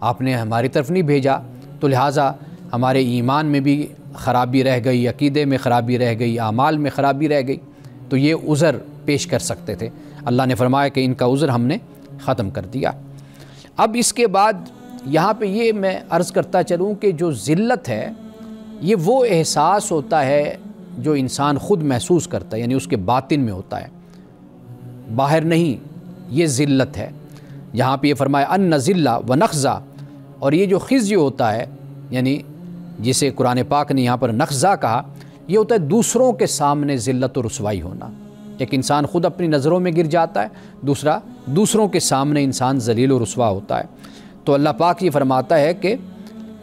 آپ نے ہماری طرف نہیں بھیجا، تو لہٰذا ہمارے ایمان میں بھی خرابی رہ گئی، عقیدے میں خرابی رہ گئی، اعمال میں خرابی رہ گئی، تو یہ عذر پیش کر سکتے تھے۔ اللہ نے فرمایا کہ ان کا عذر ہم نے ختم کر دیا۔ اب اس کے بعد یہاں پہ یہ میں عرض کرتا چلوں کہ جو ذلت ہے یہ وہ احساس ہوتا ہے جو انسان خود محسوس کرتا ہے، یعنی اس کے باطن میں ہوتا ہے، باہر نہیں، یہ ذلت ہے۔ یہاں پہ یہ فرمایا ان ذلہ و نخزہ، اور یہ جو خزی ہوتا ہے، یعنی جسے قرآن پاک نے یہاں پر نخزہ کہا، یہ ہوتا ہے دوسروں کے سامنے ذلت و رسوائی ہونا۔ ایک انسان خود اپنی نظروں میں گر جاتا ہے، دوسرا دوسروں کے سامنے انسان ذلیل و رسوا ہوتا ہے۔ تو اللہ پاک یہ فرماتا ہے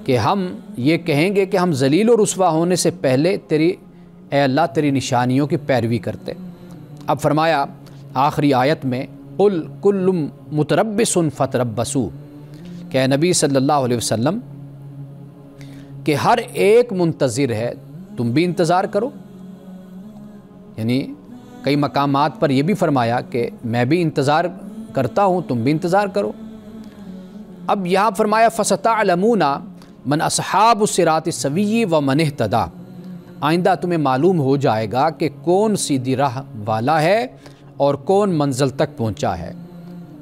کہ ہم یہ کہیں گے کہ ہم ذلیل و رسوا ہونے سے پہلے اے اللہ تیری نشانیوں کی پیروی کرتے۔ اب فرمایا آخری آیت میں قل کل متربص فتربصوا، کہ اے نبی صلی اللہ علیہ وسلم کہ ہر ایک منتظر ہے، تم بھی انتظار کرو۔ یعنی کئی مقامات پر یہ بھی فرمایا کہ میں بھی انتظار کرتا ہوں، تم بھی انتظار کرو۔ اب یہاں فرمایا فَسَتَعْلَمُونَ مَنْ أَصْحَابُ الصِّرَاطِ السَّوِيِّ وَمَنِ اهْتَدَىٰ، آئندہ تمہیں معلوم ہو جائے گا کہ کون سیدھی راہ والا ہے اور کون منزل تک پہنچا ہے۔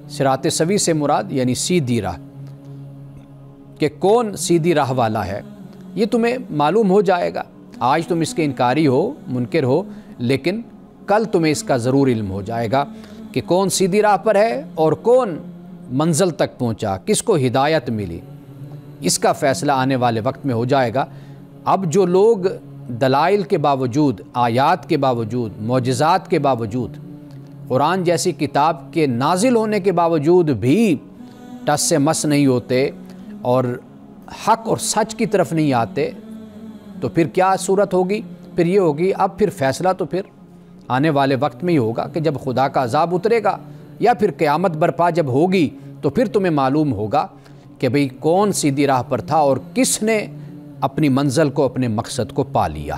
صراط سوی سے مراد یعنی سیدھی راہ، کہ کون سیدھی راہ والا ہے یہ تمہیں معلوم ہو جائے گا۔ آج تم اس کے انکاری ہو، منکر ہو، لیکن کل تمہیں اس کا ضرور علم ہو جائے گا کہ کون سیدھی راہ پر ہے اور کون منزل تک پہنچا، کس کو ہدایت ملی۔ اس کا فیصلہ آنے والے وقت میں ہو جائے گا۔ اب جو لوگ دلائل کے باوجود، آیات کے باوجود، معجزات کے باوجود، قرآن جیسی کتاب کے نازل ہونے کے باوجود بھی ٹس سے مس نہیں ہوتے اور حق اور سچ کی طرف نہیں آتے، تو پھر کیا صورت ہوگی؟ پھر یہ ہوگی اب پھر فیصلہ تو پھر آنے والے وقت میں ہی ہوگا کہ جب خدا کا عذاب اترے گا یا پھر قیامت برپا جب ہوگی تو پھر تمہیں معلوم ہوگا کہ بھئی کون سیدھی راہ پر تھا اور کس نے اپنی منزل کو، اپنے مقصد کو پا لیا۔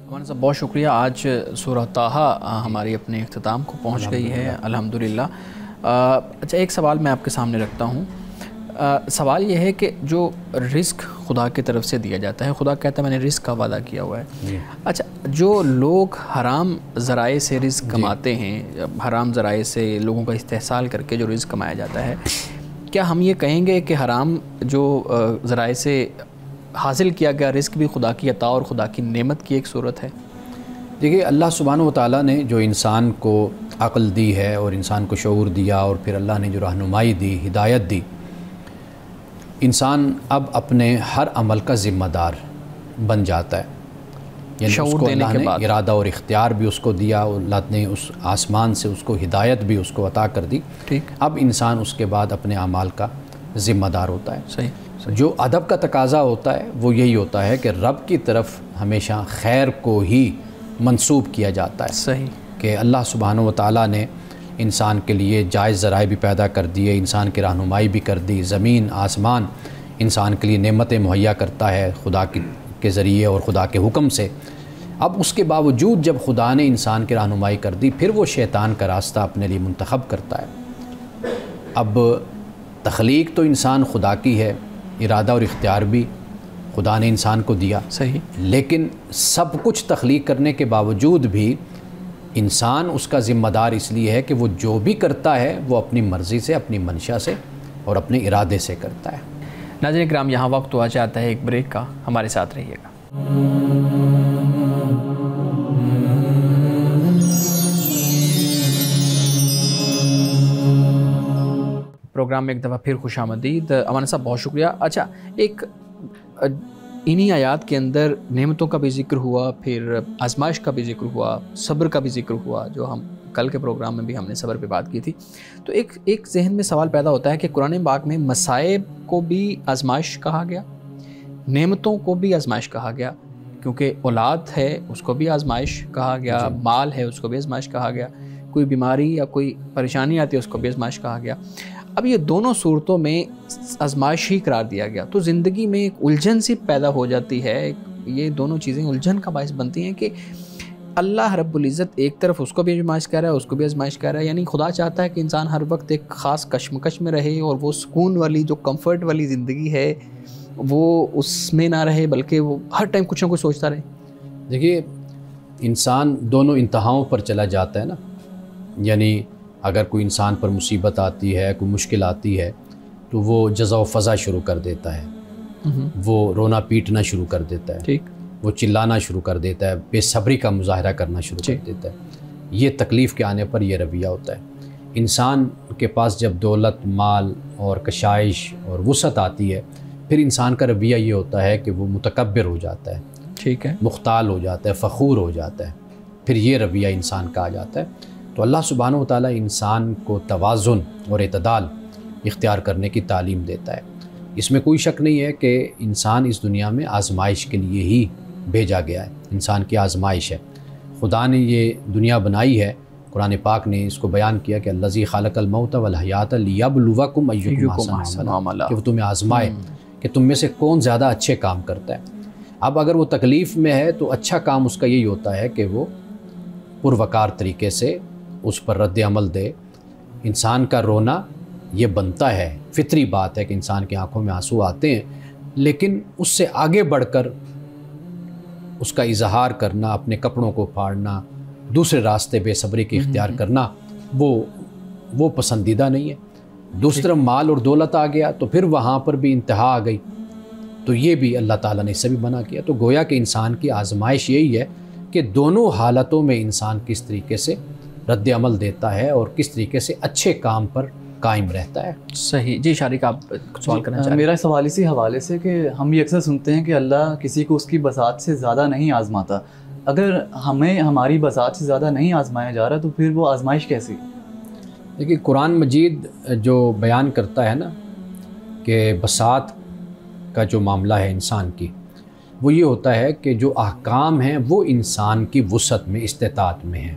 مولانا صاحب بہت شکریہ۔ آج سورہ طٰہٰ ہماری اپنے اختتام کو پہنچ گئی ہے الحمدللہ۔ اچھا ایک سوال میں آپ کے سامنے رکھتا ہوں۔ سوال یہ ہے کہ جو رزق خدا کی طرف سے دیا جاتا ہے، خدا کہتا ہے میں نے رزق کا وعدہ کیا ہوا ہے۔ اچھا جو لوگ حرام ذرائع سے رزق کماتے ہیں، حرام ذرائع سے لوگوں کا استحصال کر کے جو رزق کمایا جاتا ہے، کیا ہم یہ کہیں گے کہ حرام جو ذرائع سے حاصل کیا گیا رزق بھی خدا کی عطا اور خدا کی نعمت کی ایک صورت ہے؟ دیکھیے اللہ سبحانہ و تعالیٰ نے جو انسان کو عقل دی ہے اور انسان کو شعور دیا، اور پھر اللہ نے جو رہنمائی دی، ہدایت دی، انسان اب اپنے ہر عمل کا ذمہ دار بن جاتا ہے۔ یعنی اس کو اللہ نے ارادہ اور اختیار بھی اس کو دیا، اور اللہ نے اس آسمان سے اس کو ہدایت بھی اس کو عطا کر دی۔ اب انسان اس کے بعد اپنے اعمال کا ذمہ دار ہوتا ہے۔ صحیح۔ جو ادب کا تقاضا ہوتا ہے وہ یہی ہوتا ہے کہ رب کی طرف ہمیشہ خیر کو ہی منسوب کیا جاتا ہے۔ صحیح۔ کہ اللہ سبحانہ و تعالیٰ نے انسان کے لیے جائز ذرائع بھی پیدا کر دیے، انسان کی رہنمائی بھی کر دی، زمین آسمان انسان کے لیے نعمتیں مہیا کرتا ہے خدا کے ذریعے اور خدا کے حکم سے۔ اب اس کے باوجود جب خدا نے انسان کی رہنمائی کر دی، پھر وہ شیطان کا راستہ اپنے لیے منتخب کرتا ہے۔ اب تخلیق تو انسان خدا کی ہے، ارادہ اور اختیار بھی خدا نے انسان کو دیا۔ صحیح۔ لیکن سب کچھ تخلیق کرنے کے باوجود بھی انسان اس کا ذمہ دار اس لیے ہے کہ وہ جو بھی کرتا ہے وہ اپنی مرضی سے، اپنی منشا سے اور اپنے ارادے سے کرتا ہے۔ ناظرین کرام یہاں وقت ہوا چاہتا ہے ایک بریک کا، ہمارے ساتھ رہیے گا۔ پروگرام میں ایک دفعہ پھر خوش آمدید۔ امانا صاحب بہت شکریہ۔ اچھا ایک انہی آیات کے اندر نعمتوں کا بھی ذکر ہوا، پھر آزمائش کا بھی ذکر ہوا، صبر کا بھی ذکر ہوا، جو ہم کل کے پروگرام میں بھی ہم نے صبر پہ بات کی تھی۔ تو ایک ذہن میں سوال پیدا ہوتا ہے کہ قرآن پاک میں مصائب کو بھی آزمائش کہا گیا، نعمتوں کو بھی آزمائش کہا گیا، کیونکہ اولاد ہے اس کو بھی آزمائش کہا گیا، مال ہے اس کو بھی آزمائش کہا گیا، کوئی بیماری یا کوئی پریشانی آتی ہے اس کو بھی آزمائش کہا گیا۔ اب یہ دونوں صورتوں میں آزمائش ہی قرار دیا گیا، تو زندگی میں ایک الجھن سی پیدا ہو جاتی ہے، یہ دونوں چیزیں الجھن کا باعث بنتی ہیں کہ اللہ رب العزت ایک طرف اس کو بھی آزمائش کر رہا ہے، اس کو بھی آزمائش کر رہا ہے، یعنی خدا چاہتا ہے کہ انسان ہر وقت ایک خاص کشمکش میں رہے اور وہ سکون والی جو کمفرٹ والی زندگی ہے وہ اس میں نہ رہے، بلکہ وہ ہر ٹائم کچھ نہ کچھ سوچتا رہے. دیکھیے انسان دونوں انتہاؤں پر چلا جاتا ہے نا، یعنی اگر کوئی انسان پر مصیبت آتی ہے، کوئی مشکل آتی ہے، تو وہ جزا و فضا شروع کر دیتا ہے، وہ رونا پیٹنا شروع کر دیتا ہے، ٹھیک، وہ چلانا شروع کر دیتا ہے، بے صبری کا مظاہرہ کرنا شروع کر دیتا ہے. یہ تکلیف کے آنے پر یہ رویہ ہوتا ہے. انسان کے پاس جب دولت، مال اور کشائش اور وسعت آتی ہے، پھر انسان کا رویہ یہ ہوتا ہے کہ وہ متکبر ہو جاتا ہے، ٹھیک ہے، مختال ہو جاتا ہے، فخور ہو جاتا ہے، پھر یہ رویہ انسان کا آ جاتا ہے. تو اللہ سبحانہ و تعالیٰ انسان کو توازن اور اعتدال اختیار کرنے کی تعلیم دیتا ہے. اس میں کوئی شک نہیں ہے کہ انسان اس دنیا میں آزمائش کے لیے ہی بھیجا گیا ہے، انسان کی آزمائش ہے. خدا نے یہ دنیا بنائی ہے، قرآن پاک نے اس کو بیان کیا کہ الذی خلق الموت والحیات لیبلوکم ایکم احسن عملا، کہ وہ تمہیں آزمائے کہ تم میں سے کون زیادہ اچھے کام کرتا ہے. اب اگر وہ تکلیف میں ہے تو اچھا کام اس کا یہی ہوتا ہے کہ وہ پروقار طریقے سے اس پر رد عمل دے. انسان کا رونا یہ بنتا ہے، فطری بات ہے کہ انسان کی آنکھوں میں آنسو آتے ہیں، لیکن اس سے آگے بڑھ کر اس کا اظہار کرنا، اپنے کپڑوں کو پھاڑنا، دوسرے راستے بے صبری کی اختیار کرنا وہ پسندیدہ نہیں ہے. دوسری طرف مال اور دولت آ گیا تو پھر وہاں پر بھی انتہا آ گئی، تو یہ بھی اللہ تعالیٰ نے اسے بھی منع کیا. تو گویا کہ انسان کی آزمائش یہی ہے کہ دونوں حالتوں میں انسان کس طریقے سے رد عمل دیتا ہے اور کس طریقے سے اچھے کام پر قائم رہتا ہے. صحیح. جی شارق، آپ سوال کرنا چاہیں؟ میرا سوال اسی حوالے سے کہ ہم یہ اکثر سنتے ہیں کہ اللہ کسی کو اس کی بساط سے زیادہ نہیں آزماتا. اگر ہمیں ہماری بساط سے زیادہ نہیں آزمایا جا رہا تو پھر وہ آزمائش کیسی؟ دیکھیے قرآن مجید جو بیان کرتا ہے نا کہ بساط کا جو معاملہ ہے انسان کی، وہ یہ ہوتا ہے کہ جو احکام ہیں وہ انسان کی وسعت میں، استطاعت میں ہیں.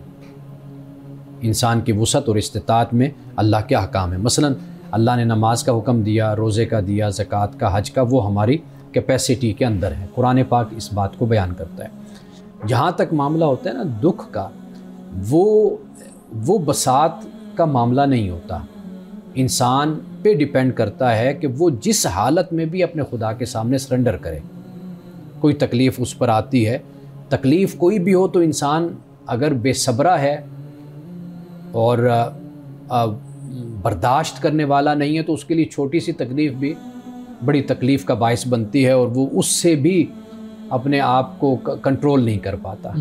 انسان کی وسعت اور استطاعت میں اللہ کے احکام ہیں. مثلا اللہ نے نماز کا حکم دیا، روزے کا دیا، زکوٰۃ کا، حج کا، وہ ہماری کیپیسٹی کے اندر ہے. قرآن پاک اس بات کو بیان کرتا ہے. جہاں تک معاملہ ہوتا ہے نا دکھ کا، وہ بساط کا معاملہ نہیں ہوتا. انسان پہ ڈیپینڈ کرتا ہے کہ وہ جس حالت میں بھی اپنے خدا کے سامنے سرنڈر کرے. کوئی تکلیف اس پر آتی ہے، تکلیف کوئی بھی ہو، تو انسان اگر بے صبرہ ہے اور برداشت کرنے والا نہیں ہے تو اس کے لیے چھوٹی سی تکلیف بھی بڑی تکلیف کا باعث بنتی ہے، اور وہ اس سے بھی اپنے آپ کو کنٹرول نہیں کر پاتا.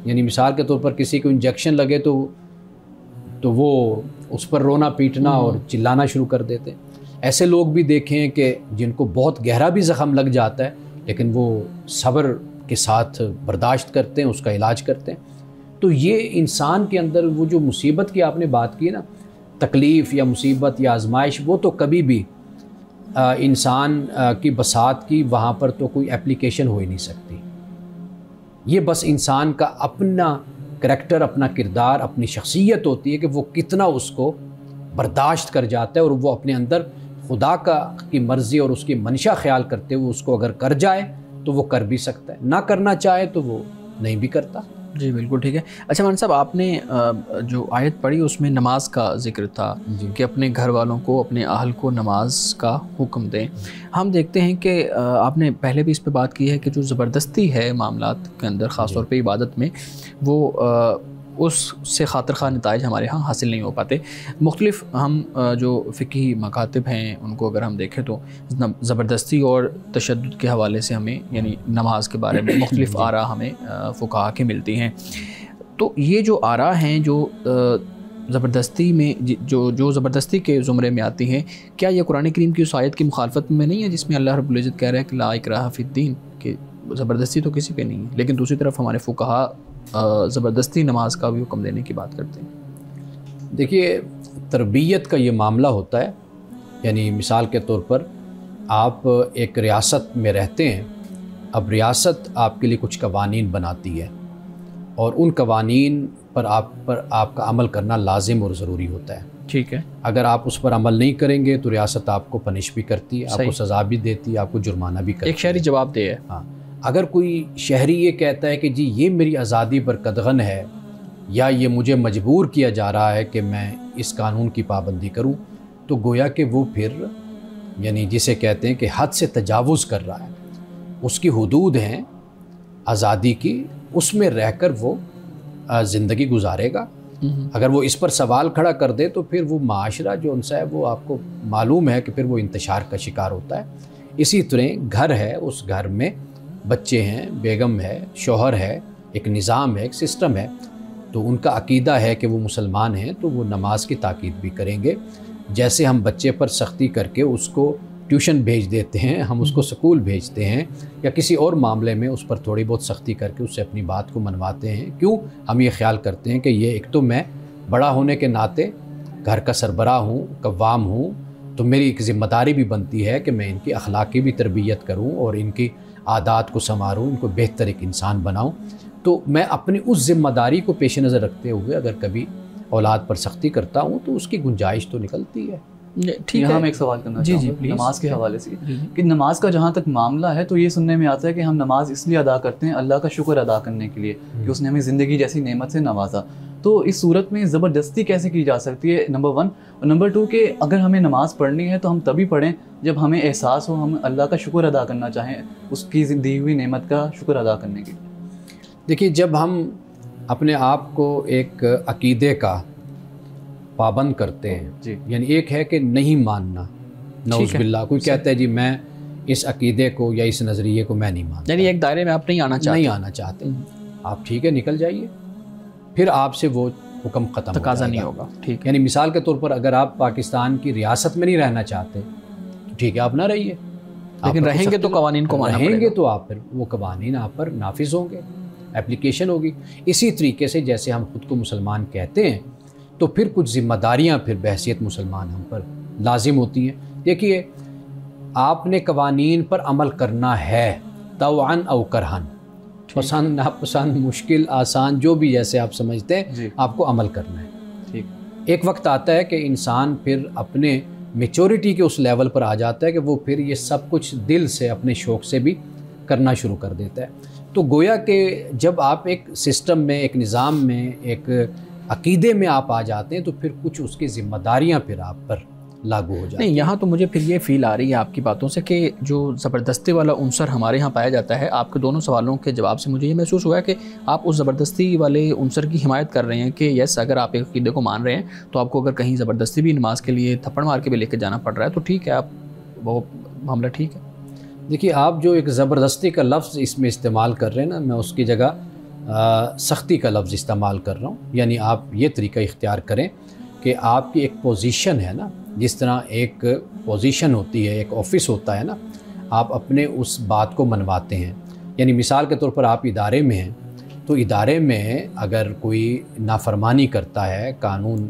یعنی مثال کے طور پر کسی کو انجیکشن لگے تو وہ اس پر رونا پیٹنا اور چلانا شروع کر دیتے. ایسے لوگ بھی دیکھیں کہ جن کو بہت گہرا بھی زخم لگ جاتا ہے لیکن وہ صبر کے ساتھ برداشت کرتے ہیں، اس کا علاج کرتے ہیں. تو یہ انسان کے اندر وہ جو مصیبت کی آپ نے بات کی نا، تکلیف یا مصیبت یا آزمائش، وہ تو کبھی بھی انسان کی بساط کی وہاں پر تو کوئی اپلیکیشن ہو ہی نہیں سکتی. یہ بس انسان کا اپنا کریکٹر، اپنا کردار، اپنی شخصیت ہوتی ہے کہ وہ کتنا اس کو برداشت کر جاتا ہے، اور وہ اپنے اندر خدا کی مرضی اور اس کی منشا خیال کرتے ہوئے اس کو اگر کر جائے تو وہ کر بھی سکتا ہے، نہ کرنا چاہے تو وہ نہیں بھی کرتا. جی بالکل ٹھیک ہے. اچھا مولانا صاحب، آپ نے جو آیت پڑھی اس میں نماز کا ذکر تھا کہ اپنے گھر والوں کو، اپنے اہل کو نماز کا حکم دیں. ہم دیکھتے ہیں کہ آپ نے پہلے بھی اس پہ بات کی ہے کہ جو زبردستی ہے معاملات کے اندر، خاص طور پہ عبادت میں، وہ اس سے خاطر خواہ نتائج ہمارے ہاں حاصل نہیں ہو پاتے. مختلف ہم جو فقہی مکاتب ہیں ان کو اگر ہم دیکھیں تو زبردستی اور تشدد کے حوالے سے ہمیں، یعنی نماز کے بارے میں مختلف آراء ہمیں فقہا کی ملتی ہیں. تو یہ جو آراء ہیں جو زبردستی میں، جو زبردستی کے زمرے میں آتی ہیں، کیا یہ قرآن کریم کی اس آیت کی مخالفت میں نہیں ہے جس میں اللہ رب العزت کہہ رہا ہے کہ لا اکراہ فی الدین، کہ زبردستی تو کسی پہ نہیں ہے، لیکن دوسری طرف ہمارے فقہا زبردستی نماز کا بھی حکم دینے کی بات کرتے ہیں؟ دیکھیے تربیت کا یہ معاملہ ہوتا ہے. یعنی مثال کے طور پر آپ ایک ریاست میں رہتے ہیں، اب ریاست آپ کے لیے کچھ قوانین بناتی ہے اور ان قوانین پر آپ کا عمل کرنا لازم اور ضروری ہوتا ہے. ٹھیک ہے. اگر آپ اس پر عمل نہیں کریں گے تو ریاست آپ کو پنش بھی کرتی ہے، آپ کو سزا بھی دیتی ہے، آپ کو جرمانہ بھی کرتی ہے. ایک شہری جواب دے ہے. ہاں. اگر کوئی شہری یہ کہتا ہے کہ جی یہ میری آزادی پر قدغن ہے یا یہ مجھے مجبور کیا جا رہا ہے کہ میں اس قانون کی پابندی کروں، تو گویا کہ وہ پھر یعنی جسے کہتے ہیں کہ حد سے تجاوز کر رہا ہے. اس کی حدود ہیں آزادی کی، اس میں رہ کر وہ زندگی گزارے گا. اگر وہ اس پر سوال کھڑا کر دے تو پھر وہ معاشرہ جو ان سے ہے وہ آپ کو معلوم ہے کہ پھر وہ انتشار کا شکار ہوتا ہے. اسی طرح گھر ہے، اس گھر میں بچے ہیں، بیگم ہے، شوہر ہے، ایک نظام ہے، ایک سسٹم ہے، تو ان کا عقیدہ ہے کہ وہ مسلمان ہیں تو وہ نماز کی تاکید بھی کریں گے. جیسے ہم بچے پر سختی کر کے اس کو ٹیوشن بھیج دیتے ہیں، ہم اس کو سکول بھیجتے ہیں، یا کسی اور معاملے میں اس پر تھوڑی بہت سختی کر کے اس سے اپنی بات کو منواتے ہیں. کیوں؟ ہم یہ خیال کرتے ہیں کہ یہ ایک تو میں بڑا ہونے کے ناطے گھر کا سربراہ ہوں، قوام ہوں، تو میری ایک ذمہ داری بھی بنتی ہے کہ میں ان کی اخلاقی بھی تربیت کروں اور ان کی عادات کو سنواروں، ان کو بہتر ایک انسان بناؤں. تو میں اپنی اس ذمہ داری کو پیش نظر رکھتے ہوئے اگر کبھی اولاد پر سختی کرتا ہوں تو اس کی گنجائش تو نکلتی ہے. ٹھیک ہے. ہم ایک سوال کرنا چاہوں گا نماز کے حوالے سے کہ نماز کا جہاں تک معاملہ ہے تو یہ سننے میں آتا ہے کہ ہم نماز اس لیے ادا کرتے ہیں اللہ کا شکر ادا کرنے کے لیے کہ اس نے ہمیں زندگی جیسی نعمت سے نوازا. تو اس صورت میں زبردستی کیسے کی جا سکتی ہے، نمبر 1. اور نمبر 2 کہ اگر ہمیں نماز پڑھنی ہے تو ہم تبھی پڑھیں جب ہمیں احساس ہو ہم اللہ کا شکر ادا کرنا چاہیں، اس کی دی ہوئی نعمت کا شکر ادا کرنے کے لیے. دیکھیے، جب ہم اپنے آپ کو ایک عقیدے کا پابند کرتے ہیں، جی، یعنی ایک ہے کہ نہیں ماننا، نعوذ باللہ، کوئی کہتا ہے جی میں اس عقیدے کو یا اس نظریے کو میں نہیں مانتا، یعنی ایک دائرے میں آپ نہیں آنا چاہتے، آپ ٹھیک ہے نکل جائیے، پھر آپ سے وہ حکم ختم تقاضا نہیں ہوگا. ٹھیک ہے. یعنی مثال کے طور پر اگر آپ پاکستان کی ریاست میں نہیں رہنا چاہتے تو ٹھیک ہے آپ نہ رہیے، لیکن رہیں گے تو قوانین کو ماننا پڑے گا. رہیں گے تو آپ پھر وہ قوانین آپ پر نافذ ہوں گے، اپلیکیشن ہوگی. اسی طریقے سے جیسے ہم خود کو مسلمان کہتے ہیں تو پھر کچھ ذمہ داریاں پھر بحیثیت مسلمان ہم پر لازم ہوتی ہیں. دیکھیے، آپ نے قوانین پر عمل کرنا ہے طوعاً او کرہاً، پسند ناپسند، مشکل آسان، جو بھی جیسے آپ سمجھتے ہیں آپ کو عمل کرنا ہے. ٹھیک. ایک وقت آتا ہے کہ انسان پھر اپنے میچورٹی کے اس لیول پر آ جاتا ہے کہ وہ پھر یہ سب کچھ دل سے اپنے شوق سے بھی کرنا شروع کر دیتا ہے. تو گویا کہ جب آپ ایک سسٹم میں، ایک نظام میں، ایک عقیدے میں آپ آ جاتے ہیں تو پھر کچھ اس کی ذمہ داریاں پھر آپ پر لاگو ہو جاتی ہیں. نہیں، یہاں تو مجھے پھر یہ فیل آ رہی ہے آپ کی باتوں سے کہ جو زبردستی والا عنصر ہمارے یہاں پایا جاتا ہے، آپ کے دونوں سوالوں کے جواب سے مجھے یہ محسوس ہوا ہے کہ آپ اس زبردستی والے عنصر کی حمایت کر رہے ہیں کہ یس، اگر آپ ایک عقیدے کو مان رہے ہیں تو آپ کو اگر کہیں زبردستی بھی نماز کے لیے تھپڑ مار کے بھی لے کے جانا پڑ رہا ہے تو ٹھیک ہے، آپ وہ معاملہ ٹھیک ہے. دیکھیے، آپ جو ایک زبردستی کا لفظ اس میں استعمال کر رہے ہیں نا، میں اس کی جگہ سختی کا لفظ استعمال کر رہا ہوں. یعنی آپ یہ طریقہ اختیار کریں کہ آپ کی ایک پوزیشن ہے نا، جس طرح ایک پوزیشن ہوتی ہے، ایک آفس ہوتا ہے نا، آپ اپنے اس بات کو منواتے ہیں. یعنی مثال کے طور پر آپ ادارے میں ہیں تو ادارے میں اگر کوئی نافرمانی کرتا ہے، قانون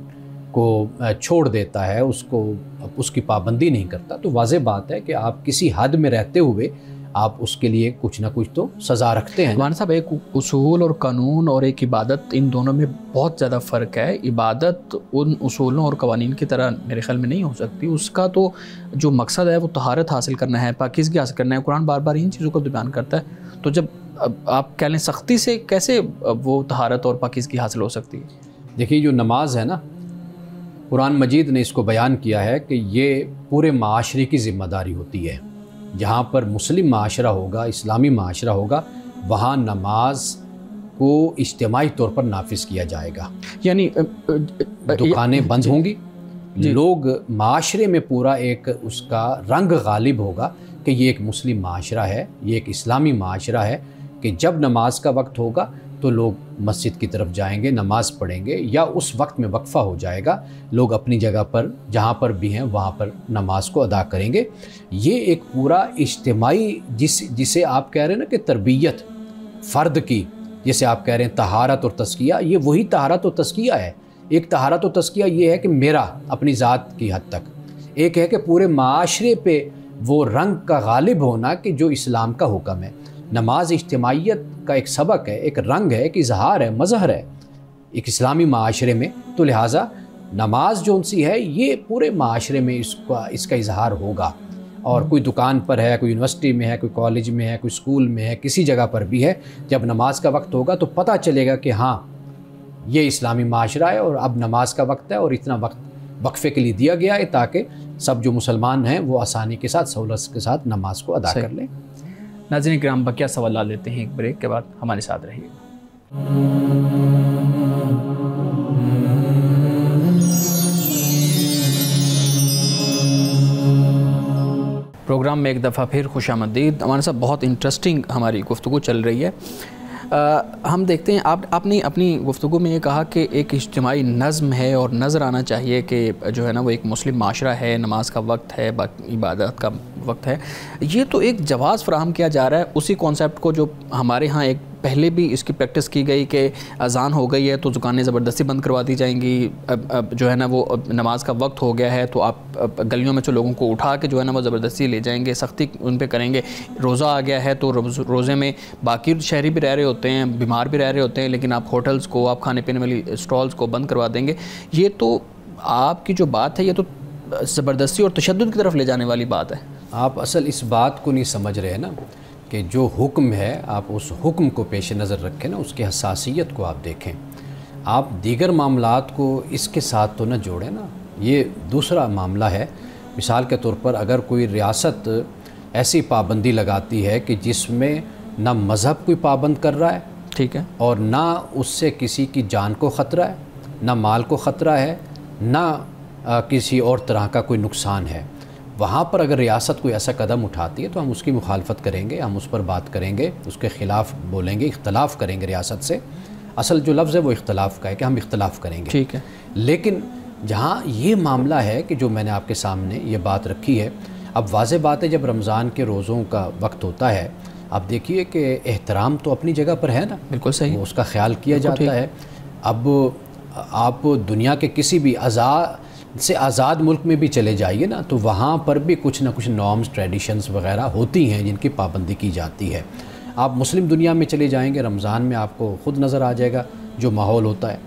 کو چھوڑ دیتا ہے، اس کی پابندی نہیں کرتا، تو واضح بات ہے کہ آپ کسی حد میں رہتے ہوئے آپ اس کے لیے کچھ نہ کچھ تو سزا رکھتے ہیں. مولانا صاحب، ایک اصول اور قانون اور ایک عبادت، ان دونوں میں بہت زیادہ فرق ہے. عبادت ان اصولوں اور قوانین کی طرح میرے خیال میں نہیں ہو سکتی. اس کا تو جو مقصد ہے وہ طہارت حاصل کرنا ہے، پاکیزگی حاصل کرنا ہے. قرآن بار بار ان چیزوں کو بیان کرتا ہے. تو جب آپ کہہ لیں سختی سے کیسے وہ طہارت اور پاکیزگی حاصل ہو سکتی ہے؟ دیکھیے، جو نماز ہے نا، قرآن مجید نے اس کو بیان کیا ہے کہ یہ پورے معاشرے کی ذمہ داری ہوتی ہے. جہاں پر مسلم معاشرہ ہوگا، اسلامی معاشرہ ہوگا، وہاں نماز کو اجتماعی طور پر نافذ کیا جائے گا. یعنی دکانیں بند ہوں گی، لوگ معاشرے میں پورا ایک اس کا رنگ غالب ہوگا کہ یہ ایک مسلم معاشرہ ہے، یہ ایک اسلامی معاشرہ ہے، کہ جب نماز کا وقت ہوگا تو لوگ مسجد کی طرف جائیں گے، نماز پڑھیں گے، یا اس وقت میں وقفہ ہو جائے گا، لوگ اپنی جگہ پر جہاں پر بھی ہیں وہاں پر نماز کو ادا کریں گے. یہ ایک پورا اجتماعی جسے آپ کہہ رہے ہیں نا کہ تربیت فرد کی، جسے آپ کہہ رہے ہیں طہارت اور تزکیہ، یہ وہی طہارت اور تزکیہ ہے. ایک طہارت اور تزکیہ یہ ہے کہ میرا اپنی ذات کی حد تک، ایک ہے کہ پورے معاشرے پہ وہ رنگ کا غالب ہونا کہ جو اسلام کا حکم ہے. نماز اجتماعیت کا ایک سبق ہے، ایک رنگ ہے، ایک اظہار ہے، مظہر ہے ایک اسلامی معاشرے میں. تو لہٰذا نماز جو سی ہے یہ پورے معاشرے میں اس کا اظہار ہوگا. اور کوئی دکان پر ہے، کوئی یونیورسٹی میں ہے، کوئی کالج میں ہے، کوئی اسکول میں ہے، کسی جگہ پر بھی ہے، جب نماز کا وقت ہوگا تو پتہ چلے گا کہ ہاں یہ اسلامی معاشرہ ہے اور اب نماز کا وقت ہے اور اتنا وقت وقفے کے لیے دیا گیا ہے تاکہ سب جو مسلمان ہیں وہ آسانی کے ساتھ، سہولت کے ساتھ نماز کو ادا کر لیں۔ ناظرین کرام، بقیہ سوالات لیتے ہیں ایک بریک کے بعد، ہمارے ساتھ رہیے گا۔ پروگرام میں ایک دفعہ پھر خوش آمدید۔ ہمارے ساتھ بہت انٹرسٹنگ ہماری گفتگو چل رہی ہے۔ ہم دیکھتے ہیں آپ نے اپنی گفتگو میں یہ کہا کہ ایک اجتماعی نظم ہے اور نظر آنا چاہیے کہ جو ہے نا وہ ایک مسلم معاشرہ ہے، نماز کا وقت ہے، عبادت کا وقت ہے۔ یہ تو ایک جواز فراہم کیا جا رہا ہے اسی کانسیپٹ کو جو ہمارے ہاں ایک پہلے بھی اس کی پریکٹس کی گئی کہ اذان ہو گئی ہے تو دکانیں زبردستی بند کروا دی جائیں گی، اب جو ہے نا وہ نماز کا وقت ہو گیا ہے تو آپ گلیوں میں سے لوگوں کو اٹھا کے جو ہے نا وہ زبردستی لے جائیں گے، سختی ان پہ کریں گے۔ روزہ آ گیا ہے تو روزے میں باقی شہری بھی رہ رہے ہوتے ہیں، بیمار بھی رہ رہے ہوتے ہیں، لیکن آپ ہوٹلز کو، آپ کھانے پینے والی اسٹالز کو بند کروا دیں گے۔ یہ تو آپ کی جو بات ہے یہ تو زبردستی اور تشدد کی طرف لے جانے والی بات ہے۔ آپ اصل اس بات کو نہیں سمجھ رہے نا کہ جو حکم ہے آپ اس حکم کو پیش نظر رکھیں نا، اس کی حساسیت کو آپ دیکھیں، آپ دیگر معاملات کو اس کے ساتھ تو نہ جوڑیں نا۔ یہ دوسرا معاملہ ہے۔ مثال کے طور پر اگر کوئی ریاست ایسی پابندی لگاتی ہے کہ جس میں نہ مذہب کوئی پابند کر رہا ہے، ٹھیک ہے، اور نہ اس سے کسی کی جان کو خطرہ ہے، نہ مال کو خطرہ ہے، نہ کسی اور طرح کا کوئی نقصان ہے، وہاں پر اگر ریاست کوئی ایسا قدم اٹھاتی ہے تو ہم اس کی مخالفت کریں گے، ہم اس پر بات کریں گے، اس کے خلاف بولیں گے، اختلاف کریں گے ریاست سے۔ اصل جو لفظ ہے وہ اختلاف کا ہے کہ ہم اختلاف کریں گے، ٹھیک ہے۔ لیکن جہاں یہ معاملہ ہے کہ جو میں نے آپ کے سامنے یہ بات رکھی ہے، اب واضح بات ہے جب رمضان کے روزوں کا وقت ہوتا ہے، آپ دیکھیے کہ احترام تو اپنی جگہ پر ہے نا، بالکل صحیح، اس کا خیال کیا جاتا ہے۔ اب آپ دنیا کے کسی بھی آزاد ملک میں بھی چلے جائیے نا تو وہاں پر بھی کچھ نہ کچھ نارمز، ٹریڈیشنز وغیرہ ہوتی ہیں جن کی پابندی کی جاتی ہے۔ آپ مسلم دنیا میں چلے جائیں گے، رمضان میں آپ کو خود نظر آ جائے گا جو ماحول ہوتا ہے۔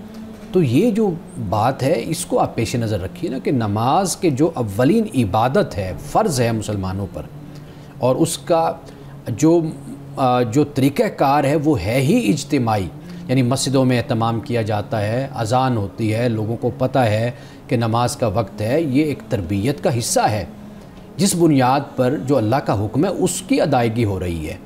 تو یہ جو بات ہے اس کو آپ پیش نظر رکھیے نا کہ نماز کے جو اولین عبادت ہے، فرض ہے مسلمانوں پر، اور اس کا جو طریقہ کار ہے وہ ہے ہی اجتماعی، یعنی مسجدوں میں اہتمام کیا جاتا ہے، اذان ہوتی ہے، لوگوں کو پتہ ہے کہ نماز کا وقت ہے، یہ ایک تربیت کا حصہ ہے جس بنیاد پر جو اللہ کا حکم ہے اس کی ادائیگی ہو رہی ہے،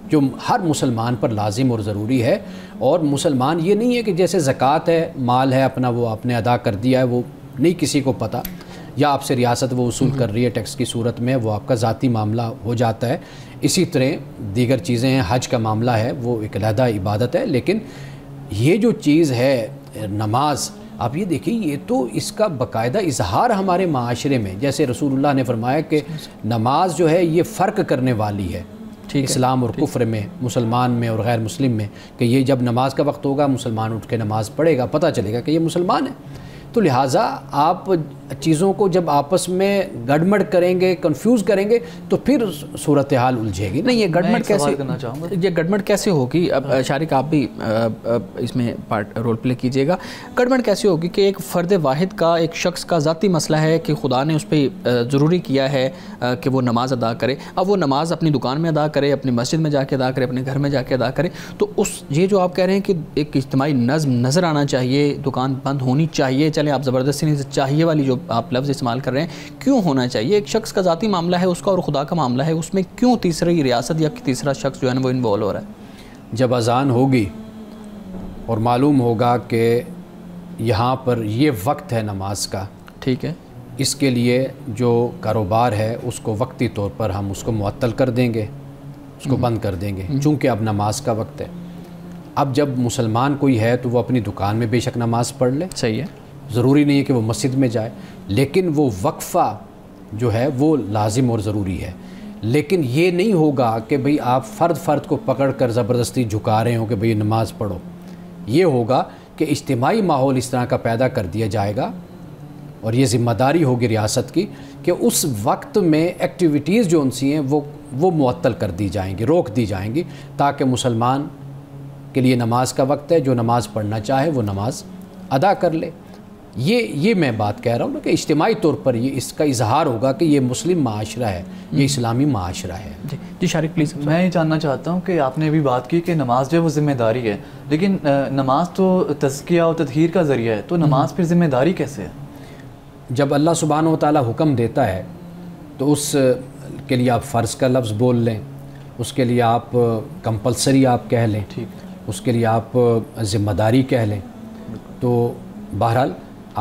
جو ہر مسلمان پر لازم اور ضروری ہے۔ اور مسلمان یہ نہیں ہے کہ جیسے زکوٰۃ ہے، مال ہے اپنا، وہ آپ نے ادا کر دیا ہے، وہ نہیں کسی کو پتہ، یا آپ سے ریاست وہ وصول کر رہی ہے ٹیکس کی صورت میں، وہ آپ کا ذاتی معاملہ ہو جاتا ہے۔ اسی طرح دیگر چیزیں ہیں، حج کا معاملہ ہے، وہ ایک علیحدہ عبادت ہے، لیکن یہ جو چیز ہے نماز، آپ یہ دیکھیں یہ تو اس کا باقاعدہ اظہار ہمارے معاشرے میں، جیسے رسول اللہ نے فرمایا کہ نماز جو ہے یہ فرق کرنے والی ہے اسلام اور کفر میں، مسلمان میں اور غیر مسلم میں، کہ یہ جب نماز کا وقت ہوگا مسلمان اٹھ کے نماز پڑھے گا، پتہ چلے گا کہ یہ مسلمان ہے۔ تو لہٰذا آپ چیزوں کو جب آپس میں گڑمڑ کریں گے، کنفیوز کریں گے تو پھر صورتحال الجھے گی۔ نہیں، یہ گڑمڑ کیسے ہوگی؟ اب شارق آپ بھی اس میں رول پلے کیجیے گا۔ گڑمڑ کیسے ہوگی کہ ایک فرد واحد کا، ایک شخص کا ذاتی مسئلہ ہے کہ خدا نے اس پہ ضروری کیا ہے کہ وہ نماز ادا کرے، اب وہ نماز اپنی دکان میں ادا کرے، اپنی مسجد میں جا کے ادا کرے، اپنے گھر میں جا کے ادا کرے، تو یہ جو آپ کہہ رہے ہیں کہ ایک اجتماعی نظم نظر آنا چاہیے، دکان بند ہونی چاہیے، چلیں آپ زبردستی نہیں، چاہیے والی جو آپ لفظ استعمال کر رہے ہیں، کیوں ہونا چاہیے؟ ایک شخص کا ذاتی معاملہ ہے اس کا اور خدا کا معاملہ ہے، اس میں کیوں تیسری ریاست یا تیسرا شخص جو ہے نا وہ انوالو ہو رہا ہے؟ جب اذان ہوگی اور معلوم ہوگا کہ یہاں پر یہ وقت ہے نماز کا، ٹھیک ہے، اس کے لیے جو کاروبار ہے اس کو وقتی طور پر ہم اس کو معطل کر دیں گے، اس کو بند کر دیں گے، چونکہ اب نماز کا وقت ہے۔ اب جب مسلمان کوئی ہے تو وہ اپنی دکان میں بے شک نماز پڑھ لے، صحیح ہے، ضروری نہیں ہے کہ وہ مسجد میں جائے، لیکن وہ وقفہ جو ہے وہ لازم اور ضروری ہے۔ لیکن یہ نہیں ہوگا کہ بھئی آپ فرد کو پکڑ کر زبردستی جھکا رہے ہوں کہ بھئی نماز پڑھو۔ یہ ہوگا کہ اجتماعی ماحول اس طرح کا پیدا کر دیا جائے گا، اور یہ ذمہ داری ہوگی ریاست کی کہ اس وقت میں ایکٹیویٹیز جو ان سی ہیں وہ معطل کر دی جائیں گی، روک دی جائیں گی، تاکہ مسلمان کے لیے نماز کا وقت ہے، جو نماز پڑھنا چاہے وہ نماز ادا کر لے۔ یہ میں بات کہہ رہا ہوں نا کہ اجتماعی طور پر یہ اس کا اظہار ہوگا کہ یہ مسلم معاشرہ ہے، یہ اسلامی معاشرہ ہے۔ جی شارق پلیز۔ میں یہ جاننا چاہتا ہوں کہ آپ نے ابھی بات کی کہ نماز جو ہے وہ ذمہ داری ہے، لیکن نماز تو تزکیہ و تطہیر کا ذریعہ ہے، تو نماز پھر ذمہ داری کیسے ہے؟ جب اللہ سبحانہ و تعالیٰ حکم دیتا ہے تو اس کے لیے آپ فرض کا لفظ بول لیں، اس کے لیے آپ کمپلسری آپ کہہ لیں، اس کے لیے آپ ذمہ داری کہہ لیں، تو بہرحال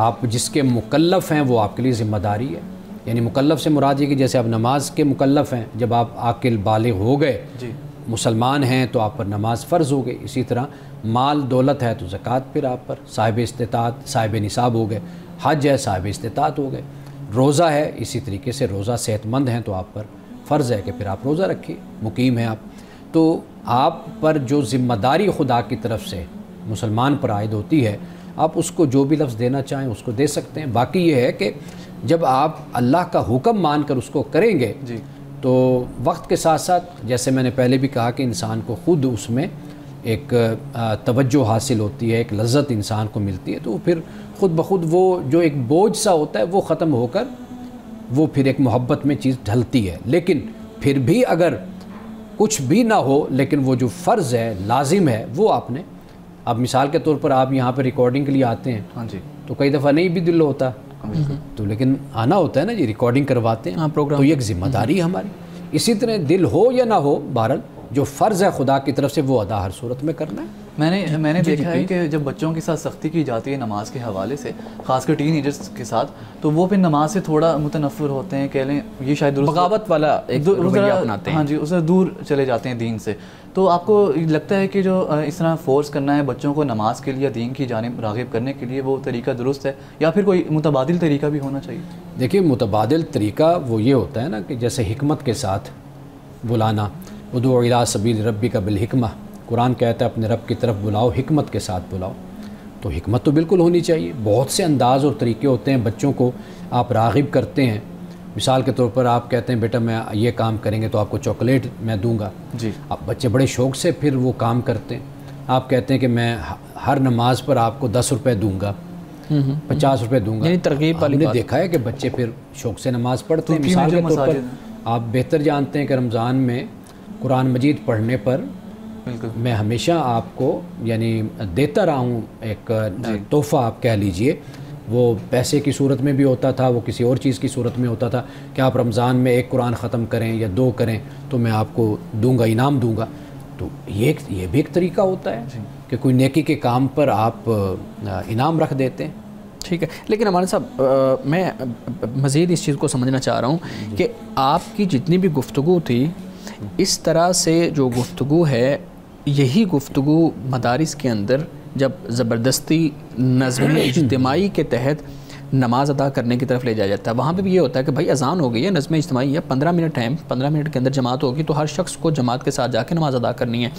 آپ جس کے مکلف ہیں وہ آپ کے لیے ذمہ داری ہے۔ یعنی مکلف سے مراد یہ کہ جیسے آپ نماز کے مکلف ہیں، جب آپ عاقل بالغ ہو گئے، مسلمان ہیں تو آپ پر نماز فرض ہو گئی۔ اسی طرح مال دولت ہے تو زکوٰۃ پھر آپ پر، صاحب استطاعت صاحب نصاب ہو گئے، حج ہے صاحب استطاعت ہو گئے، روزہ ہے اسی طریقے سے، روزہ صحت مند ہیں تو آپ پر فرض ہے کہ پھر آپ روزہ رکھیے، مقیم ہیں آپ۔ تو آپ پر جو ذمہ داری خدا کی طرف سے مسلمان پر عائد ہوتی ہے، آپ اس کو جو بھی لفظ دینا چاہیں اس کو دے سکتے ہیں۔ باقی یہ ہے کہ جب آپ اللہ کا حکم مان کر اس کو کریں گے تو وقت کے ساتھ ساتھ، جیسے میں نے پہلے بھی کہا کہ انسان کو خود اس میں ایک توجہ حاصل ہوتی ہے، ایک لذت انسان کو ملتی ہے، تو پھر خود بخود وہ جو ایک بوجھ سا ہوتا ہے وہ ختم ہو کر وہ پھر ایک محبت میں چیز ڈھلتی ہے۔ لیکن پھر بھی اگر کچھ بھی نہ ہو لیکن وہ جو فرض ہے، لازم ہے، وہ آپ نے، اب مثال کے طور پر آپ یہاں پہ ریکارڈنگ کے لیے آتے ہیں تو کئی دفعہ نہیں بھی دل ہوتا تو لیکن آنا ہوتا ہے نا جی، ریکارڈنگ کرواتے ہیں تو یہ ایک ذمہ داری ہے ہماری۔ اسی طرح دل ہو یا نہ ہو، بہرحال جو فرض ہے خدا کی طرف سے وہ ادا ہر صورت میں کرنا ہے۔ میں نے دیکھا ہے کہ جب بچوں کے ساتھ سختی کی جاتی ہے نماز کے حوالے سے، خاص کر ٹین ایجرز کے ساتھ، تو وہ پھر نماز سے تھوڑا متنفر ہوتے ہیں، کہہ لیں یہ شاید بغاوت والا ایک رویہ اپناتے ہیں، ہاں جی، اس سے دور چلے جاتے ہیں دین سے۔ تو آپ کو لگتا ہے کہ جو اس طرح فورس کرنا ہے بچوں کو نماز کے لیے، دین کی جانب راغب کرنے کے لیے، وہ طریقہ درست ہے یا پھر کوئی متبادل طریقہ بھی ہونا چاہیے؟ دیکھیے متبادل طریقہ وہ یہ ہوتا ہے نا کہ جیسے حکمت کے ساتھ بلانا، ادعو الی سبیل ربک بالحکمہ، قرآن کہتا ہے اپنے رب کی طرف بلاؤ، حکمت کے ساتھ بلاؤ، تو حکمت تو بالکل ہونی چاہیے۔ بہت سے انداز اور طریقے ہوتے ہیں بچوں کو آپ راغب کرتے ہیں۔ مثال کے طور پر آپ کہتے ہیں بیٹا میں یہ کام کریں گے تو آپ کو چاکلیٹ میں دوں گا، اب بچے بڑے شوق سے پھر وہ کام کرتے ہیں۔ آپ کہتے ہیں کہ میں ہر نماز پر آپ کو 10 روپے دوں گا، 50 روپے دوں گا، یعنی ترغیب والی ہم نے بات دیکھا ہے کہ بچے پھر شوق سے نماز پڑھتے ہیں۔ مثال کے طور پر آپ بہتر جانتے ہیں کہ رمضان میں قرآن مجید پڑھنے پر میں ہمیشہ آپ کو یعنی دیتا رہا ہوں ایک تحفہ آپ کہہ لیجئے، وہ پیسے کی صورت میں بھی ہوتا تھا، وہ کسی اور چیز کی صورت میں ہوتا تھا کہ آپ رمضان میں 1 قرآن ختم کریں یا 2 کریں تو میں آپ کو دوں گا، انعام دوں گا۔ تو یہ بھی ایک طریقہ ہوتا ہے کہ کوئی نیکی کے کام پر آپ انعام رکھ دیتے ہیں۔ ٹھیک ہے، لیکن ہمارے صاحب میں مزید اس چیز کو سمجھنا چاہ رہا ہوں کہ آپ کی جتنی بھی گفتگو تھی، اس طرح سے جو گفتگو ہے، یہی گفتگو مدارس کے اندر جب زبردستی نظم اجتماعی کے تحت نماز ادا کرنے کی طرف لے جایا جاتا ہے، وہاں پہ بھی یہ ہوتا ہے کہ بھائی اذان ہو گئی ہے، نظم اجتماعی ہے، 15 منٹ ٹائم، 15 منٹ کے اندر جماعت ہوگی تو ہر شخص کو جماعت کے ساتھ جا کے نماز ادا کرنی ہے۔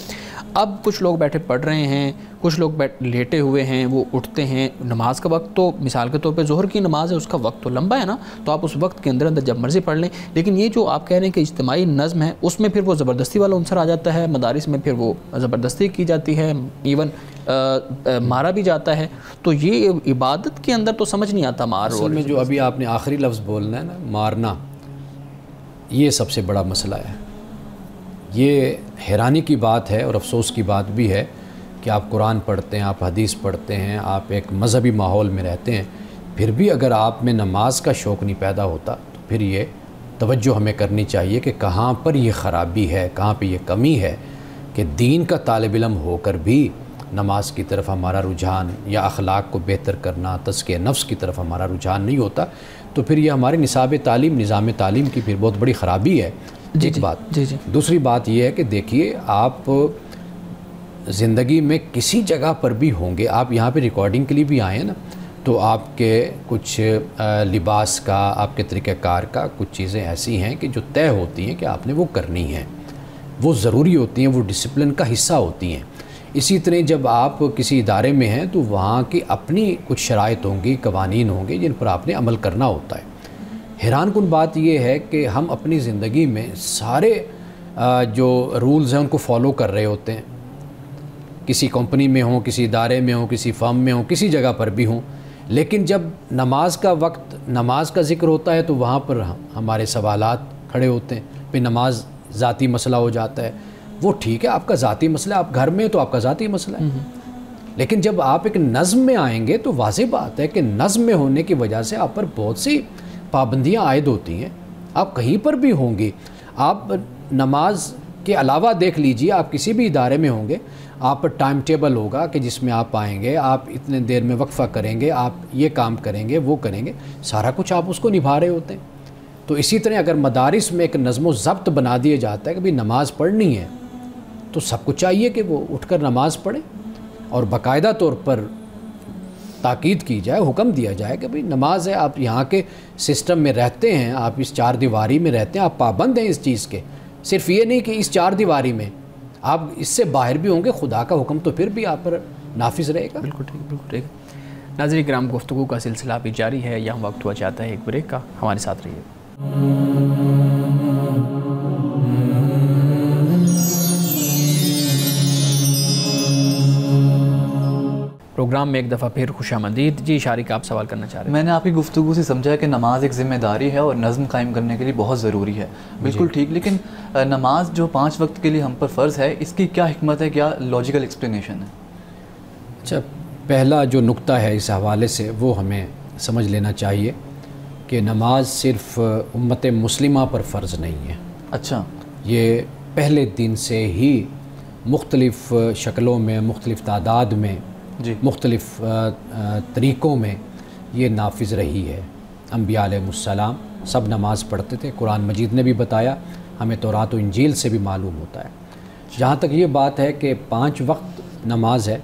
اب کچھ لوگ بیٹھے پڑھ رہے ہیں، کچھ لوگ لیٹے ہوئے ہیں، وہ اٹھتے ہیں، نماز کا وقت تو مثال کے طور پہ ظہر کی نماز ہے، اس کا وقت تو لمبا ہے نا، تو آپ اس وقت کے اندر جب مرضی پڑھ لیں۔ لیکن یہ جو آپ کہہ رہے ہیں کہ اجتماعی نظم ہے، اس میں پھر وہ زبردستی والا عنصر آ جاتا ہے، مدارس میں پھر وہ زبردستی کی جاتی ہے، ایون مارا بھی جاتا ہے، تو یہ عبادت کے اندر تو سمجھ نہیں آتا مار۔ اصل میں جو ابھی آپ نے آخری لفظ بولنا ہے نا، مارنا، یہ سب سے بڑا مسئلہ ہے۔ یہ حیرانی کی بات ہے اور افسوس کی بات بھی ہے کہ آپ قرآن پڑھتے ہیں، آپ حدیث پڑھتے ہیں، آپ ایک مذہبی ماحول میں رہتے ہیں، پھر بھی اگر آپ میں نماز کا شوق نہیں پیدا ہوتا تو پھر یہ توجہ ہمیں کرنی چاہیے کہ کہاں پر یہ خرابی ہے، کہاں پہ یہ کمی ہے کہ دین کا طالب علم ہو کر بھی نماز کی طرف ہمارا رجحان یا اخلاق کو بہتر کرنا، تزکیہ نفس کی طرف ہمارا رجحان نہیں ہوتا، تو پھر یہ ہمارے نصاب تعلیم، نظام تعلیم کی پھر بہت بڑی خرابی ہے۔ ایک بات۔ دوسری بات یہ ہے کہ دیکھیے آپ زندگی میں کسی جگہ پر بھی ہوں گے، آپ یہاں پہ ریکارڈنگ کے لیے بھی آئے ہیں نا، تو آپ کے کچھ لباس کا، آپ کے طریقہ کار کا کچھ چیزیں ایسی ہیں کہ جو طے ہوتی ہیں کہ آپ نے وہ کرنی ہیں، وہ ضروری ہوتی ہیں، وہ ڈسپلن کا حصہ ہوتی ہیں۔ اسی طرح جب آپ کسی ادارے میں ہیں تو وہاں کی اپنی کچھ شرائط ہوں گی، قوانین ہوں گے جن پر آپ نے عمل کرنا ہوتا ہے۔ حیران کن بات یہ ہے کہ ہم اپنی زندگی میں سارے جو رولز ہیں ان کو فالو کر رہے ہوتے ہیں، کسی کمپنی میں ہوں، کسی ادارے میں ہوں، کسی فرم میں ہوں، کسی جگہ پر بھی ہوں، لیکن جب نماز کا وقت نماز کا ذکر ہوتا ہے تو وہاں پر ہمارے سوالات کھڑے ہوتے ہیں. پھر نماز ذاتی مسئلہ ہو جاتا ہے. وہ ٹھیک ہے آپ کا ذاتی مسئلہ, آپ گھر میں تو آپ کا ذاتی مسئلہ ہے, لیکن جب آپ ایک نظم میں آئیں گے تو واضح بات ہے کہ نظم میں ہونے کی وجہ سے آپ پر بہت سی پابندیاں عائد ہوتی ہیں. آپ کہیں پر بھی ہوں گے, آپ نماز کے علاوہ دیکھ لیجئے, آپ کسی بھی ادارے میں ہوں گے, آپ پر ٹائم ٹیبل ہوگا کہ جس میں آپ آئیں گے, آپ اتنے دیر میں وقفہ کریں گے, آپ یہ کام کریں گے, وہ کریں گے, سارا کچھ آپ اس کو نبھا رہے ہوتے ہیں. تو اسی طرح اگر مدارس میں ایک نظم و ضبط بنا دیا جاتا ہے کہ بھئی نماز پڑھنی ہے, تو سب کو چاہیے کہ وہ اٹھ کر نماز پڑھیں اور باقاعدہ طور پر تاکید کی جائے, حکم دیا جائے کہ بھئی نماز ہے. آپ یہاں کے سسٹم میں رہتے ہیں, آپ اس چار دیواری میں رہتے ہیں, آپ پابند ہیں اس چیز کے. صرف یہ نہیں کہ اس چار دیواری میں, آپ اس سے باہر بھی ہوں گے, خدا کا حکم تو پھر بھی آپ پر نافذ رہے گا. بالکل ٹھیک, بالکل ٹھیک. ناظرین کرام, گفتگو کا سلسلہ بھی جاری ہے. یہاں وقت ہوا چاہتا ہے ایک بریک کا, ہمارے ساتھ رہیے. پروگرام میں ایک دفعہ پھر خوش آمدید. جی شارق, آپ سوال کرنا چاہ رہے ہیں. میں نے آپ کی گفتگو سے سمجھا کہ نماز ایک ذمہ داری ہے اور نظم قائم کرنے کے لیے بہت ضروری ہے. بالکل ٹھیک, لیکن نماز جو 5 وقت کے لیے ہم پر فرض ہے, اس کی کیا حکمت ہے, کیا لاجیکل ایکسپلینیشن ہے؟ اچھا, پہلا جو نقطہ ہے اس حوالے سے وہ ہمیں سمجھ لینا چاہیے کہ نماز صرف امت مسلمہ پر فرض نہیں ہے. اچھا, یہ پہلے دن سے ہی مختلف شکلوں میں, مختلف تعداد میں, جی, مختلف طریقوں میں یہ نافذ رہی ہے. انبیاء علیہ السلام سب نماز پڑھتے تھے. قرآن مجید نے بھی بتایا, ہمیں تورات و انجیل سے بھی معلوم ہوتا ہے. جہاں تک یہ بات ہے کہ 5 وقت نماز ہے,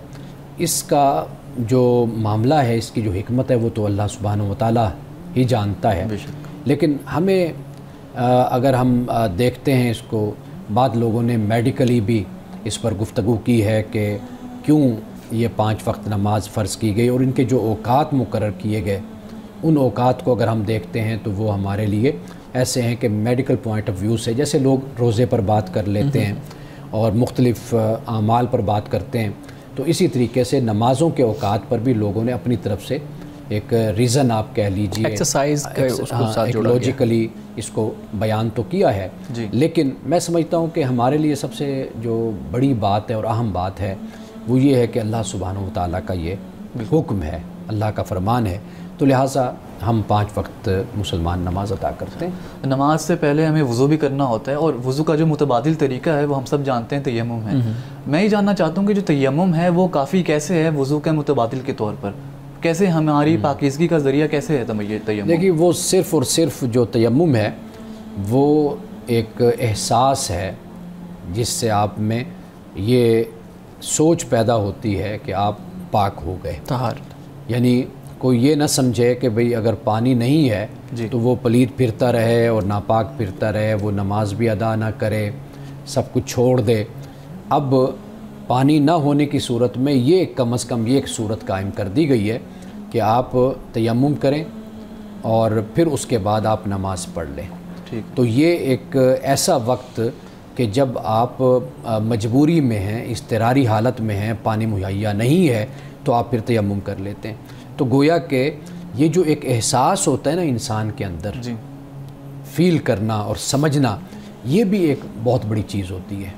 اس کا جو معاملہ ہے, اس کی جو حکمت ہے, وہ تو اللہ سبحانہ و تعالیٰ ہی جانتا ہے. لیکن ہمیں اگر ہم دیکھتے ہیں اس کو, بعض لوگوں نے میڈیکلی بھی اس پر گفتگو کی ہے کہ کیوں یہ 5 وقت نماز فرض کی گئی, اور ان کے جو اوقات مقرر کیے گئے, ان اوقات کو اگر ہم دیکھتے ہیں تو وہ ہمارے لیے ایسے ہیں کہ میڈیکل پوائنٹ آف ویو سے, جیسے لوگ روزے پر بات کر لیتے ہیں اور مختلف اعمال پر بات کرتے ہیں, تو اسی طریقے سے نمازوں کے اوقات پر بھی لوگوں نے اپنی طرف سے ایک ریزن آپ کہہ لیجئے, ایکسرسائز ایک لوجیکلی اس کو بیان تو کیا ہے. لیکن میں سمجھتا ہوں کہ ہمارے لیے سب سے جو بڑی بات ہے اور اہم بات ہے وہ یہ ہے کہ اللہ سبحانہ و تعالیٰ کا یہ حکم ہے, اللہ کا فرمان ہے, تو لہٰذا ہم 5 وقت مسلمان نماز ادا کرتے ہیں. نماز سے پہلے ہمیں وضو بھی کرنا ہوتا ہے, اور وضو کا جو متبادل طریقہ ہے وہ ہم سب جانتے ہیں, تیمم ہے. میں یہ جاننا چاہتا ہوں کہ جو تیمم ہے وہ کافی کیسے ہے وضو کے متبادل کے طور پر, کیسے ہماری پاکیزگی کا ذریعہ کیسے ہے تیمم؟ دیکھیے, وہ صرف اور صرف جو تیمم ہے وہ ایک احساس ہے جس سے آپ میں یہ سوچ پیدا ہوتی ہے کہ آپ پاک ہو گئے. طہارت, یعنی کوئی یہ نہ سمجھے کہ بھئی اگر پانی نہیں ہے تو وہ پلید پھرتا رہے اور ناپاک پھرتا رہے, وہ نماز بھی ادا نہ کرے, سب کچھ چھوڑ دے. اب پانی نہ ہونے کی صورت میں یہ کم از کم یہ ایک صورت قائم کر دی گئی ہے کہ آپ تیمم کریں اور پھر اس کے بعد آپ نماز پڑھ لیں. تو یہ ایک ایسا وقت کہ جب آپ مجبوری میں ہیں, اضطراری حالت میں ہیں, پانی مہیا نہیں ہے, تو آپ پھر تیمم کر لیتے ہیں. تو گویا کہ یہ جو ایک احساس ہوتا ہے نا انسان کے اندر, فیل کرنا اور سمجھنا, یہ بھی ایک بہت بڑی چیز ہوتی ہے.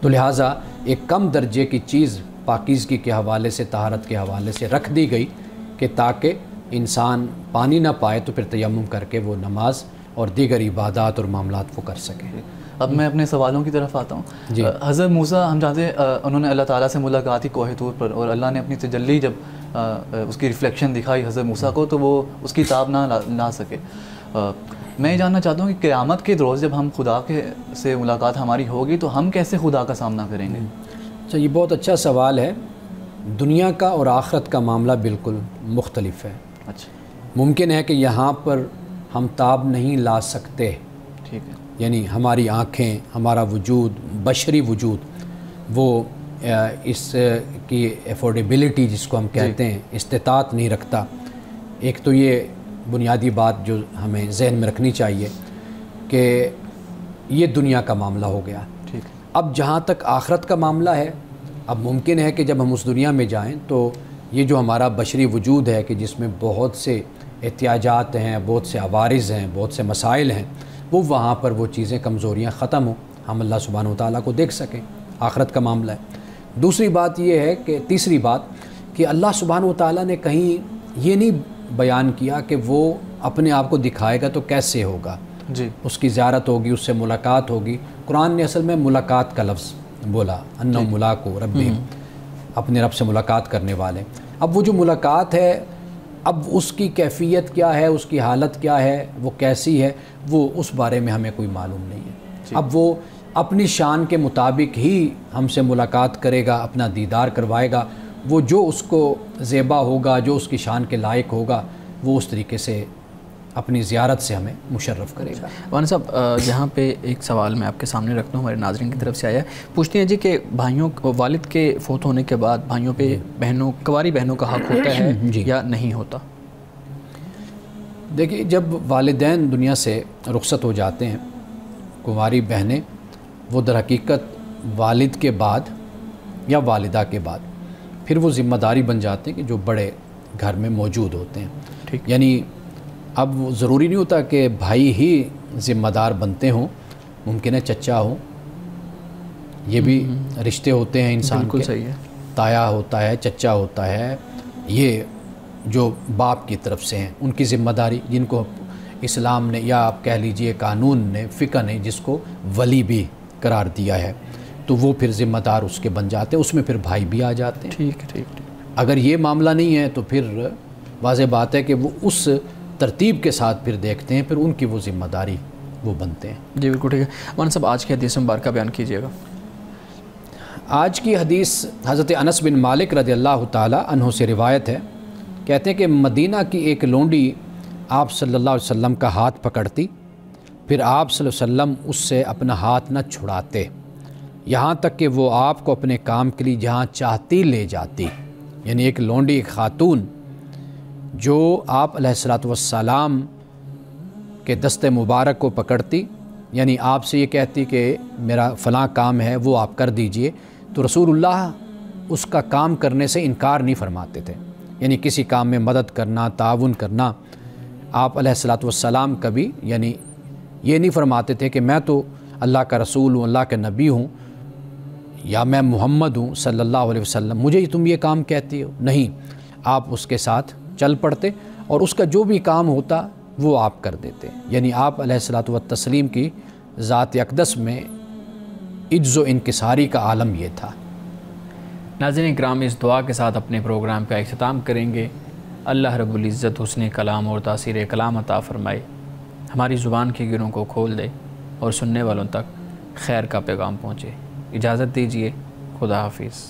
تو لہٰذا ایک کم درجے کی چیز پاکیزگی کے حوالے سے, طہارت کے حوالے سے رکھ دی گئی کہ تاکہ انسان پانی نہ پائے تو پھر تیمم کر کے وہ نماز اور دیگر عبادات اور معاملات وہ کر سکیں. اب میں اپنے سوالوں کی طرف آتا ہوں. حضرت موسیٰ, ہم جانتے ہیں انہوں نے اللہ تعالیٰ سے ملاقات کی کوہ طور پر, اور اللہ نے اپنی تجلی جب اس کی ریفلیکشن دکھائی حضرت موسیٰ کو, تو وہ اس کی تاب نہ لا سکے. میں یہ جاننا چاہتا ہوں کہ قیامت کے روز جب ہم خدا سے ملاقات ہماری ہوگی تو ہم کیسے خدا کا سامنا کریں گے؟ اچھا, یہ بہت اچھا سوال ہے. دنیا کا اور آخرت کا معاملہ بالکل مختلف ہے. اچھا, ممکن ہے کہ یہاں پر ہم تاب نہیں لا سکتے, ٹھیک ہے, یعنی ہماری آنکھیں, ہمارا وجود, بشری وجود, وہ اس کی افورڈیبلٹی جس کو ہم کہتے ہیں استطاعت نہیں رکھتا. ایک تو یہ بنیادی بات جو ہمیں ذہن میں رکھنی چاہیے کہ یہ دنیا کا معاملہ ہو گیا. ٹھیک. اب جہاں تک آخرت کا معاملہ ہے, اب ممکن ہے کہ جب ہم اس دنیا میں جائیں تو یہ جو ہمارا بشری وجود ہے کہ جس میں بہت سے احتیاجات ہیں، بہت سے عوارض ہیں، بہت سے مسائل ہیں، وہ وہاں پر وہ چیزیں کمزوریاں ختم ہوں، ہم اللہ سبحانہ و تعالیٰ کو دیکھ سکیں، آخرت کا معاملہ ہے۔ دوسری بات یہ ہے کہ تیسری بات کہ اللہ سبحانہ و تعالیٰ نے کہیں یہ نہیں بیان کیا کہ وہ اپنے آپ کو دکھائے گا تو کیسے ہوگا، جی اس کی زیارت ہوگی، اس سے ملاقات ہوگی۔ قرآن نے اصل میں ملاقات کا لفظ بولا، انہم ملاقو ربہم، اپنے رب سے ملاقات کرنے والے۔ اب وہ جو ملاقات ہے، اب اس کی کیفیت کیا ہے، اس کی حالت کیا ہے، وہ کیسی ہے، وہ اس بارے میں ہمیں کوئی معلوم نہیں ہے۔ اب وہ اپنی شان کے مطابق ہی ہم سے ملاقات کرے گا، اپنا دیدار کروائے گا، وہ جو اس کو زیبا ہوگا، جو اس کی شان کے لائق ہوگا، وہ اس طریقے سے اپنی زیارت سے ہمیں مشرف کرے گا۔ مولانا صاحب یہاں پہ ایک سوال میں آپ کے سامنے رکھتا ہوں، ہمارے ناظرین کی طرف سے آیا ہے، پوچھتے ہیں جی کہ بھائیوں والد کے فوت ہونے کے بعد بھائیوں پہ بہنوں، کنواری بہنوں کا حق ہوتا ہے یا نہیں ہوتا؟ دیکھیے، جب والدین دنیا سے رخصت ہو جاتے ہیں، کنواری بہنیں وہ در حقیقت والد کے بعد یا والدہ کے بعد پھر وہ ذمہ داری بن جاتے ہیں کہ جو بڑے گھر میں موجود ہوتے ہیں۔ ٹھیک، یعنی اب ضروری نہیں ہوتا کہ بھائی ہی ذمہ دار بنتے ہوں، ممکن ہے چچا ہوں، یہ بھی رشتے ہوتے ہیں انسان بالکل کے، صحیح ہے، تایا ہوتا ہے، چچا ہوتا ہے، یہ جو باپ کی طرف سے ہیں ان کی ذمہ داری، جن کو اسلام نے یا آپ کہہ لیجئے قانون نے، فقہ نے جس کو ولی بھی قرار دیا ہے، تو وہ پھر ذمہ دار اس کے بن جاتے ہیں، اس میں پھر بھائی بھی آ جاتے ہیں۔ ٹھیک ٹھیک ٹھیک۔ اگر یہ معاملہ نہیں ہے تو پھر واضح بات ہے کہ وہ اس ترتیب کے ساتھ پھر دیکھتے ہیں، پھر ان کی وہ ذمہ داری وہ بنتے ہیں۔ جی بالکل ٹھیک ہے۔ مولانا صاحب آج کی حدیث مبارکہ بیان کیجیے گا۔ آج کی حدیث حضرت انس بن مالک رضی اللہ تعالی عنہ سے روایت ہے، کہتے ہیں کہ مدینہ کی ایک لونڈی آپ صلی اللہ علیہ وسلم کا ہاتھ پکڑتی، پھر آپ صلی اللہ علیہ وسلم اس سے اپنا ہاتھ نہ چھڑاتے، یہاں تک کہ وہ آپ کو اپنے کام کے لیے جہاں چاہتی لے جاتی۔ یعنی ایک لونڈی، ایک خاتون جو آپ علیہ الصلوۃ والسلام کے دست مبارک کو پکڑتی، یعنی آپ سے یہ کہتی کہ میرا فلاں کام ہے وہ آپ کر دیجئے، تو رسول اللہ اس کا کام کرنے سے انکار نہیں فرماتے تھے۔ یعنی کسی کام میں مدد کرنا، تعاون کرنا، آپ علیہ الصلوۃ والسلام کبھی یعنی یہ نہیں فرماتے تھے کہ میں تو اللہ کا رسول ہوں، اللہ کے نبی ہوں، یا میں محمد ہوں صلی اللہ علیہ وسلم، مجھے تم یہ کام کہتی ہو، نہیں، آپ اس کے ساتھ چل پڑتے اور اس کا جو بھی کام ہوتا وہ آپ کر دیتے۔ یعنی آپ علیہ الصلوۃ والتسلیم کی ذات اقدس میں عجز و انکساری کا عالم یہ تھا۔ ناظرین کرام، اس دعا کے ساتھ اپنے پروگرام کا اختتام کریں گے۔ اللہ رب العزت حسن کلام اور تاثیر کلام عطا فرمائے، ہماری زبان کی گروں کو کھول دے اور سننے والوں تک خیر کا پیغام پہنچے۔ اجازت دیجیے، خدا حافظ۔